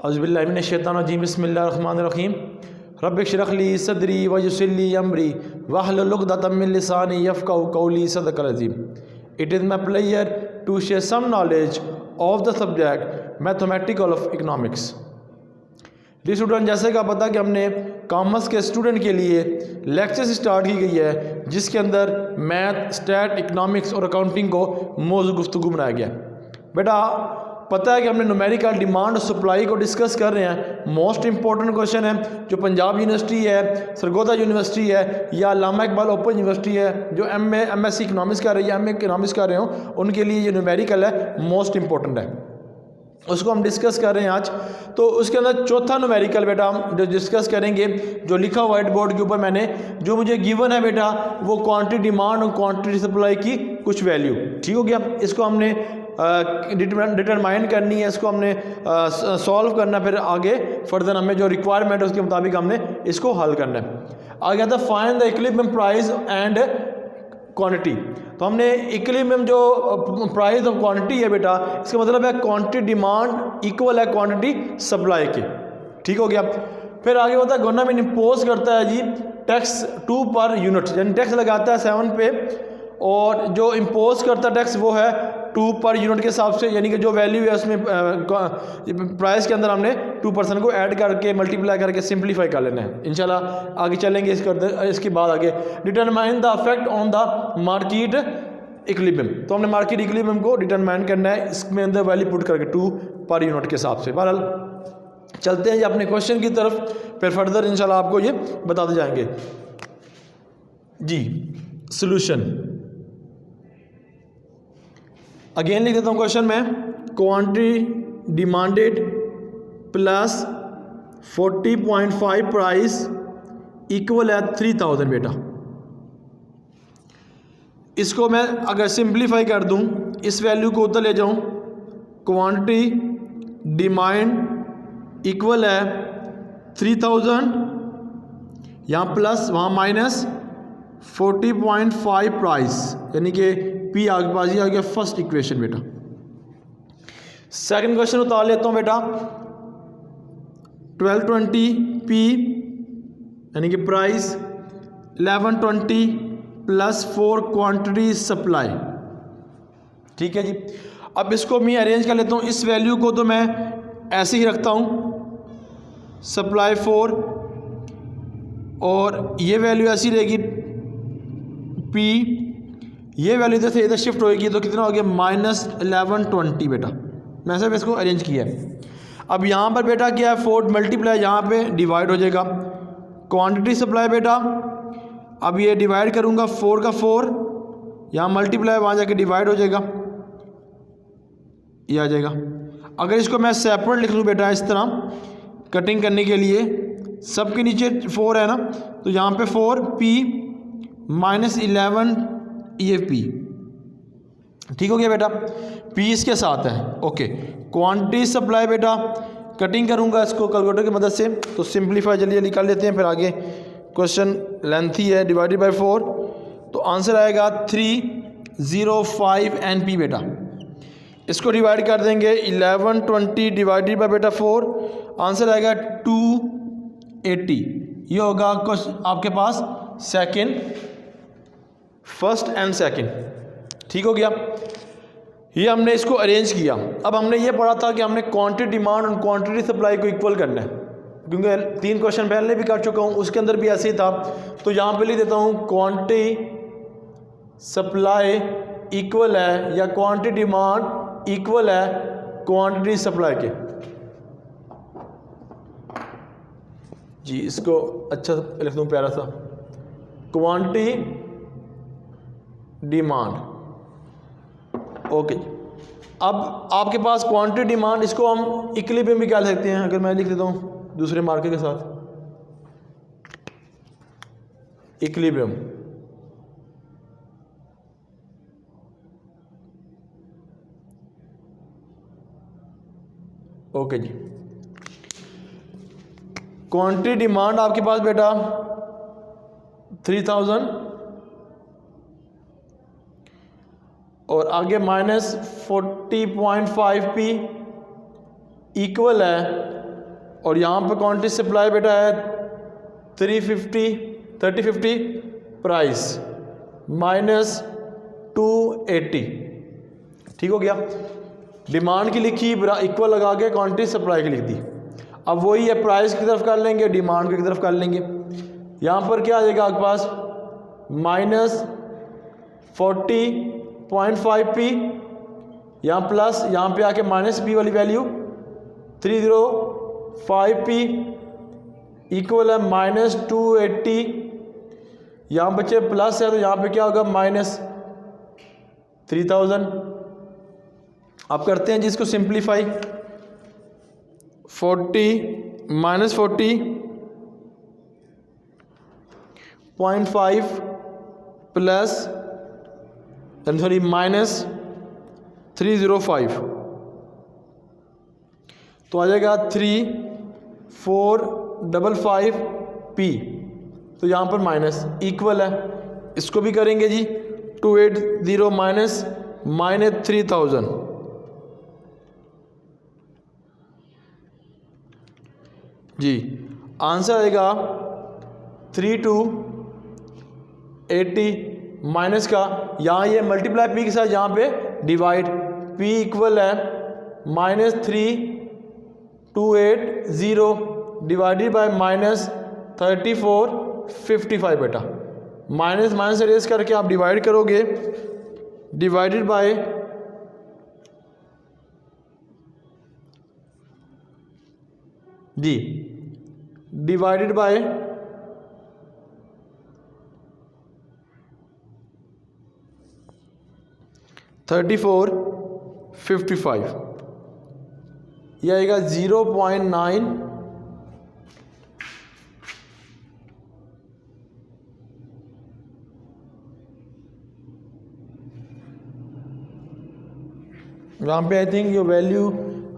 औज़ुबिल्लाहिमिनश्शैतानिर्रजीम बिस्मिल्लाहिर्रहमानिर्रहीम रब्बि इश्रह ली सदरी वयस्सिर ली अमरी वहलुल उक़दतम मिन लिसानी यफ़क़हू क़ौली सदक़ल अज़ीम। It is my pleasure to share some knowledge of the subject mathematical of economics. Dear student, जैसे कि पता कि हमने कॉमर्स के स्टूडेंट के लिए लेक्चर स्टार्ट की गई है जिसके अंदर मैथ, स्टैट, इकनॉमिक्स और अकाउंटिंग को मौजू गुफ्तगू बनाया गया। बेटा पता है कि हमने न्यूमेरिकल डिमांड और सप्लाई को डिस्कस कर रहे हैं। मोस्ट इंपॉर्टेंट क्वेश्चन है जो पंजाब यूनिवर्सिटी है, सरगोदा यूनिवर्सिटी है या अल्लामा इकबाल ओपन यूनिवर्सिटी है, जो एमएससी इकनॉमिक्स कर रही है, एमए इकनॉमिक्स कर रहे हो, उनके लिए ये न्यूमेरिकल है, मोस्ट इंपॉर्टेंट है, उसको हम डिस्कस कर रहे हैं आज। तो उसके अंदर चौथा न्यूमेरिकल बेटा हम जो डिस्कस करेंगे, जो लिखा व्हाइट बोर्ड के ऊपर मैंने, जो मुझे गिवन है बेटा, वो क्वांटिटी डिमांड और क्वांटिटी सप्लाई की कुछ वैल्यू। ठीक हो गया। इसको हमने डिटरमाइन करनी है, इसको हमने सॉल्व करना है, फिर आगे फर्दर हमें जो रिक्वायरमेंट है उसके मुताबिक हमने इसको हल करना है। आगे आता है find the equilibrium price and quantity. तो हमने इक्विलिब्रियम जो प्राइस ऑफ क्वांटिटी है बेटा, इसका मतलब है क्वांटिटी डिमांड इक्वल है क्वांटिटी सप्लाई के। ठीक हो गया। फिर आगे होता है गवर्नमेंट इम्पोज करता है जी टैक्स 2 पर यूनिट, यानी टैक्स लगाता है 7 पे, और जो इम्पोज करता टैक्स वो है 2 पर यूनिट के हिसाब से, यानी कि जो वैल्यू है उसमें प्राइस के अंदर हमने 2% को ऐड करके मल्टीप्लाई करके सिंप्लीफाई कर लेना है। इंशाल्लाह आगे चलेंगे इसके बाद आगे determine the effect on the market equilibrium. तो हमने मार्केट इक्विलिब्रियम को डिटरमाइन करना है, इसमें अंदर वैल्यू पुट करके 2 पर यूनिट के हिसाब से। बहरहाल चलते हैं अपने क्वेश्चन की तरफ, फिर फर्दर इंशाल्लाह आपको ये बताते जाएंगे जी। सोल्यूशन अगेन लिख देता हूँ क्वेश्चन में, quantity demanded plus 40.5 price equal है 3000 बेटा। इसको मैं अगर सिंप्लीफाई कर दूं, इस वैल्यू को उधर ले जाऊं, क्वांटिटी डिमांड इक्वल है 3000, यहाँ प्लस वहाँ माइनस 40.5 प्राइस, यानी कि पी आगे पास ही आ गया फर्स्ट इक्वेशन बेटा। सेकंड क्वेश्चन उतार लेता हूँ बेटा, 1220 पी यानी कि प्राइस 1120 प्लस 4 क्वांटिटी सप्लाई। ठीक है जी। अब इसको मैं अरेंज कर लेता हूँ, इस वैल्यू को तो मैं ऐसे ही रखता हूँ सप्लाई 4, और ये वैल्यू ऐसी रहेगी पी, ये वैल्यू इधर से इधर शिफ्ट होएगी तो कितना हो गया -1120 बेटा। मैं सिर्फ इसको अरेंज किया है। अब यहाँ पर बेटा क्या है, 4 मल्टीप्लाई यहाँ पे डिवाइड हो जाएगा क्वांटिटी सप्लाई बेटा। अब ये डिवाइड करूँगा 4 का 4, यहाँ मल्टीप्लाई वहाँ जाके डिवाइड हो जाएगा, ये आ जाएगा। अगर इसको मैं सेपरेट लिख लूँ बेटा इस तरह कटिंग करने के लिए, सबके नीचे 4 है ना, तो यहाँ पे 4p -11 ये पी। ठीक हो गया बेटा, पी इसके साथ है। ओके, क्वांटिटी सप्लाई बेटा कटिंग करूंगा इसको कैलकुलेटर की मदद से, तो सिंप्लीफाई जल्दी जल्दी कर लेते हैं, फिर आगे क्वेश्चन लेंथी है। डिवाइडेड बाय 4, तो आंसर आएगा 305 NP बेटा। इसको डिवाइड कर देंगे 1120 डिवाइडेड बाय बेटा 4, आंसर आएगा 280। ये होगा आपके पास सेकेंड, फर्स्ट एंड सेकंड। ठीक हो गया। ये हमने इसको अरेंज किया। अब हमने ये पढ़ा था कि हमने क्वांटिटी डिमांड और क्वांटिटी सप्लाई को इक्वल करना है, क्योंकि 3 क्वेश्चन पहले भी कर चुका हूँ, उसके अंदर भी ऐसे ही था। तो यहाँ पे लिख देता हूँ क्वांटिटी सप्लाई इक्वल है या क्वांटिटी डिमांड इक्वल है क्वांटिटी सप्लाई के जी। इसको अच्छा लिख दूँ प्यारा सा, क्वांटिटी डिमांड। ओके, अब आपके पास क्वांटिटी डिमांड, इसको हम इक्विलिब्रियम भी कह सकते हैं। अगर मैं लिख देता हूँ दूसरे मार्कर के साथ इक्विलिब्रियम। ओके जी, क्वांटिटी डिमांड आपके पास बेटा 3000 और आगे -40.5p इक्वल है और यहाँ पर क्वांटिटी सप्लाई बेटा है 3050 प्राइस माइनस 280, ठीक हो गया। डिमांड की लिखी इक्वल लगा के क्वांटिटी सप्लाई की लिख दी। अब वही है, प्राइस की तरफ कर लेंगे, डिमांड की तरफ कर लेंगे। यहाँ पर क्या आ जाएगा आपके पास माइनस 40.5p, यहाँ प्लस, यहाँ पे आके माइनस p वाली वैल्यू 305p इक्वल है माइनस 280। यहाँ बच्चे प्लस है तो यहाँ पे क्या होगा माइनस 3000। अब करते हैं जिसको सिंप्लीफाई, 40.5 प्लस सॉरी माइनस 305 तो आ जाएगा 3455p। तो यहाँ पर माइनस इक्वल है, इसको भी करेंगे जी 280 माइनस 3000 जी। आंसर आएगा 3280 माइनस का, यहाँ ये मल्टीप्लाई पी के साथ यहाँ पे डिवाइड, पी इक्वल है माइनस 3280 डिवाइडेड बाय माइनस 3455 बेटा। माइनस माइनस रेस करके आप डिवाइड करोगे, divided by G divided by 3455 यह आएगा 0.9 यहाँ पे आई थिंक ये वैल्यू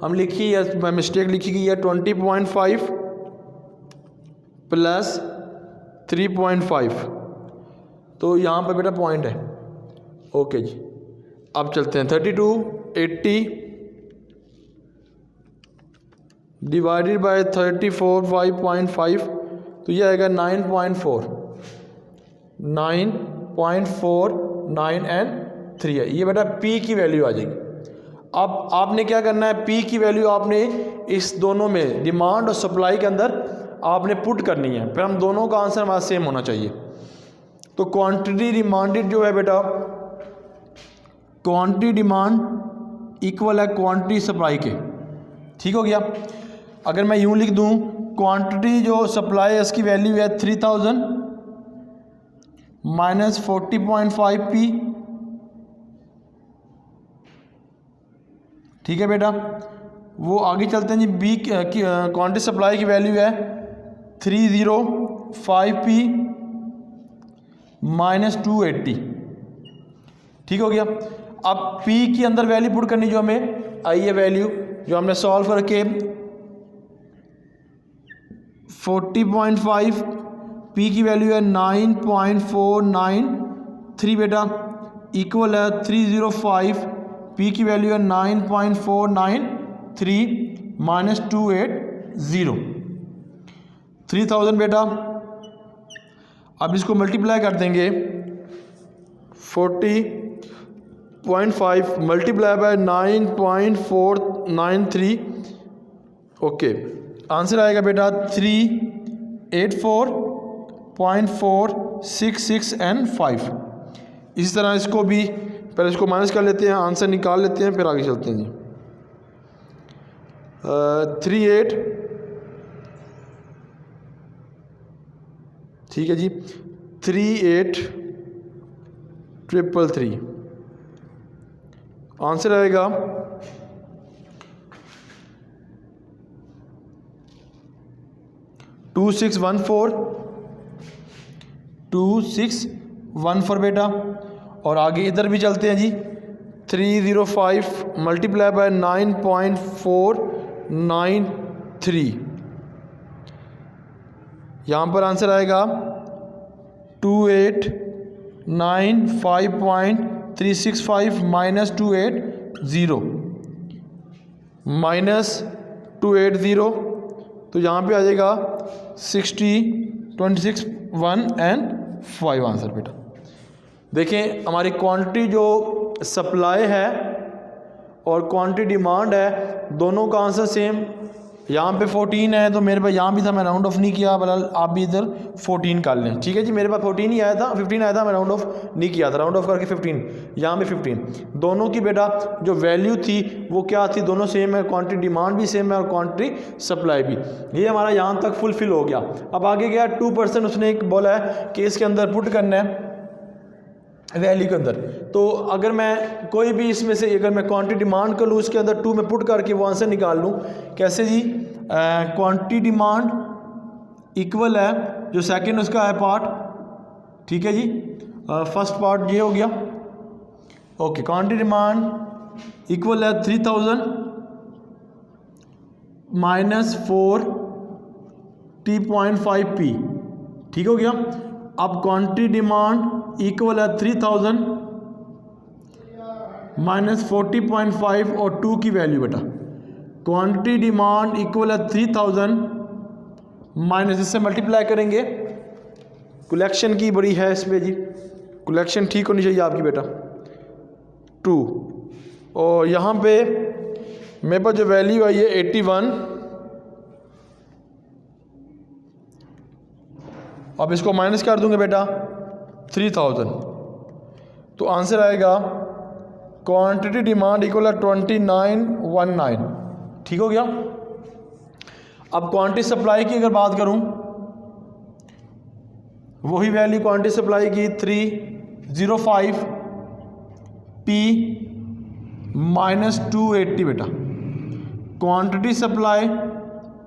हम लिखी है, मिस्टेक लिखी गई है 20.5 प्लस 3.5, तो यहाँ पर बेटा पॉइंट है। ओके जी, अब चलते हैं 3280 डिवाइडेड बाय 345.5 तो ये आएगा 9.49 एंड 3 है। ये बेटा P की वैल्यू आ जाएगी। अब आपने क्या करना है, P की वैल्यू आपने इस दोनों में डिमांड और सप्लाई के अंदर आपने पुट करनी है, फिर हम दोनों का आंसर हमारा सेम होना चाहिए। तो क्वांटिटी डिमांडेड जो है बेटा, क्वांटिटी डिमांड इक्वल है क्वांटिटी सप्लाई के, ठीक हो गया। अगर मैं यूं लिख दूं, क्वांटिटी जो सप्लाई है इसकी वैल्यू है 3000 माइनस 40.5p, ठीक है बेटा। वो आगे चलते हैं जी, बी क्वांटिटी सप्लाई की वैल्यू है 305p माइनस 280, ठीक हो गया। अब P की अंदर वैल्यू पुट करनी जो हमें आई है, वैल्यू जो हमने सॉल्व करके 40.5 P की वैल्यू है 9.493 बेटा, इक्वल है 305 P की वैल्यू है 9.493 माइनस 280 3000 बेटा। अब इसको मल्टीप्लाई कर देंगे, 40.5 मल्टीप्लाई बाय 9.493, ओके। आंसर आएगा बेटा 384.466 एंड 5। इसी तरह इसको भी पहले इसको माइनस कर लेते हैं, आंसर निकाल लेते हैं, फिर आगे चलते हैं जी। 38, ठीक है जी, 38,333। आंसर आएगा 2614 बेटा। और आगे इधर भी चलते हैं जी, 305 मल्टीप्लाई बाय 9.493, यहाँ पर आंसर आएगा 2895.365 माइनस 280 माइनस 280 तो यहाँ पे आ जाएगा 60, 26, 1 एंड 5 आंसर बेटा। देखें हमारी क्वांटिटी जो सप्लाई है और क्वांटिटी डिमांड है, दोनों का आंसर सेम। यहाँ पे 14 है तो मेरे पास यहाँ भी था, मैं राउंड ऑफ नहीं किया, बहरहाल आप भी इधर 14 कर लें। ठीक है जी, मेरे पास 14 ही आया था, 15 आया था, मैं राउंड ऑफ नहीं किया था, राउंड ऑफ करके 15, यहाँ पे 15। दोनों की बेटा जो वैल्यू थी वो क्या थी, दोनों सेम है, क्वांटिटी डिमांड भी सेम है और क्वांटिटी सप्लाई भी। ये हमारा यहाँ तक फुलफिल हो गया। अब आगे गया 2% उसने एक बोला है कि इसके अंदर पुट करना है वैल्यू के अंदर। तो अगर मैं कोई भी इसमें से अगर मैं क्वांटिटी डिमांड कर लूँ, उसके अंदर 2 में पुट करके वो आंसर निकाल लूँ, कैसे जी? क्वांटिटी डिमांड इक्वल है जो सेकंड उसका है पार्ट, ठीक है जी, फर्स्ट पार्ट ये हो गया। ओके, क्वांटिटी डिमांड इक्वल है 3000 माइनस 4t.5 p, ठीक हो गया। अब क्वांटिटी डिमांड इक्वल है 3000 माइनस 40.5 और 2 की वैल्यू बेटा। क्वांटिटी डिमांड इक्वल है 3000 माइनस, इससे मल्टीप्लाई करेंगे। कलेक्शन की बड़ी है इसमें जी, कलेक्शन ठीक होनी चाहिए आपकी बेटा, 2। और यहाँ पे मेरे पास जो वैल्यू आई है 81, अब इसको माइनस कर दूंगे बेटा 3000, तो आंसर आएगा क्वांटिटी डिमांड इक्वल है 2919, ठीक हो गया। अब क्वांटिटी सप्लाई की अगर बात करूं, वही वैल्यू क्वांटिटी सप्लाई की 305 p माइनस 280 बेटा। क्वांटिटी सप्लाई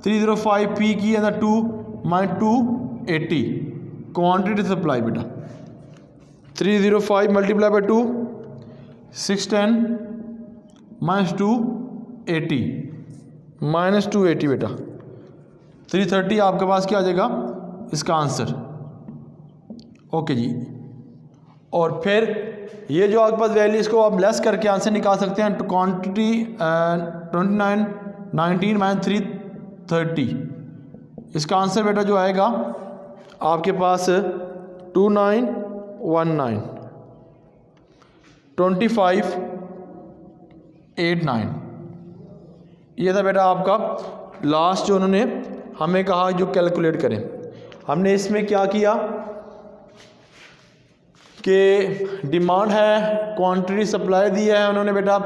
305 p की अंदर 2 माइनस 280, क्वांटिटी सप्लाई बेटा 305 मल्टीप्लाई बाई 2 610 माइनस 280 माइनस 280 बेटा 330 आपके पास क्या आ जाएगा इसका आंसर। ओके जी, और फिर ये जो आपके पास वैल्यू, इसको आप लेस करके आंसर निकाल सकते हैं। क्वांटिटी 2919 माइनस 330, इसका आंसर बेटा जो आएगा आपके पास 2919 2589, ये था बेटा आपका लास्ट जो उन्होंने हमें कहा जो कैलकुलेट करें। हमने इसमें क्या किया कि डिमांड है, क्वांटिटी सप्लाई दी है उन्होंने बेटा,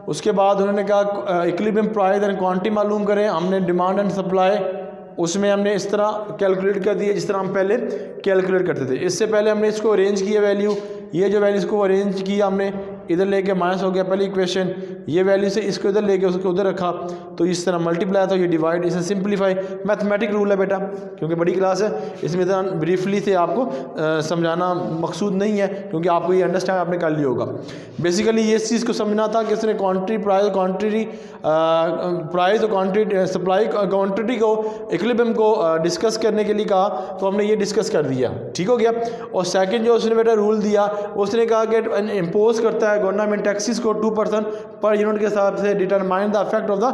उसके बाद उन्होंने कहा इक्विलिब्रियम प्राइस एंड क्वांटिटी मालूम करें। हमने डिमांड एंड सप्लाई उसमें हमने इस तरह कैलकुलेट कर दिया जिस तरह हम पहले कैलकुलेट करते थे। इससे पहले हमने इसको अरेंज किया वैल्यू, ये जो वैल्यू इसको अरेंज किया हमने, इधर लेके माइनस हो गया पहली इक्वेशन, ये वैल्यू से इसको इधर लेके उसको उधर रखा, तो इस तरह मल्टीप्लाई था, ये डिवाइड, इसे सिंप्लीफाई। मैथमेटिक रूल है बेटा, क्योंकि बड़ी क्लास है, इसमें इतना ब्रीफली से आपको समझाना मकसूद नहीं है, क्योंकि आपको ये अंडरस्टैंड आपने कर लिया होगा। बेसिकली ये इस चीज़ को समझना था कि इसने क्वांटिटी प्राइस और क्वांटिटी सप्लाई क्वांटिटी को इक्विलिब्रियम को डिस्कस करने के लिए कहा, तो हमने ये डिस्कस कर दिया, ठीक हो गया। और सेकंड जो उसने बेटा रूल दिया, उसने कहा कि इम्पोज करता है गवर्नमेंट टैक्सेस को 2% पर यूनिट के हिसाब से determine the effect of the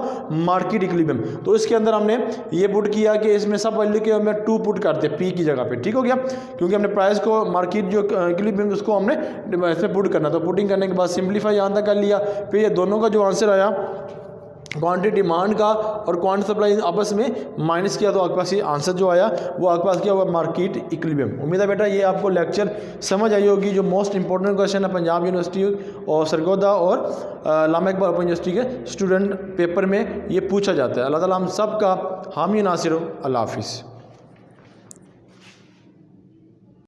market equilibrium. तो इसके अंदर हमने ये पुट किया कि इसमें सब वैल्यू के हमने 2 पुट करते पी की जगह पे, ठीक हो गया, क्योंकि हमने प्राइस को मार्केट जो इक्विलिब्रियम उसको हमने इसमें पुट करना, तो पुटिंग करने के बाद सिंप्लीफाई यहाँ तक कर लिया। फिर ये दोनों का जो आंसर आया क्वांटिटी डिमांड का और क्वांटिटी सप्लाई आपस में माइनस किया, तो आपके पास ये आंसर जो आया वो आपके पास क्या हुआ मार्केट इक्विलिब्रियम। उम्मीद है बेटा ये आपको लेक्चर समझ आई होगी। जो मोस्ट इंपॉर्टेंट क्वेश्चन है पंजाब यूनिवर्सिटी और सरगोदा और लामा इकबाल ओपन यूनिवर्सिटी के स्टूडेंट पेपर में ये पूछा जाता है। अल्लाह ताला हम सब का हामी नासिर हो। अल्लाह हाफिज़।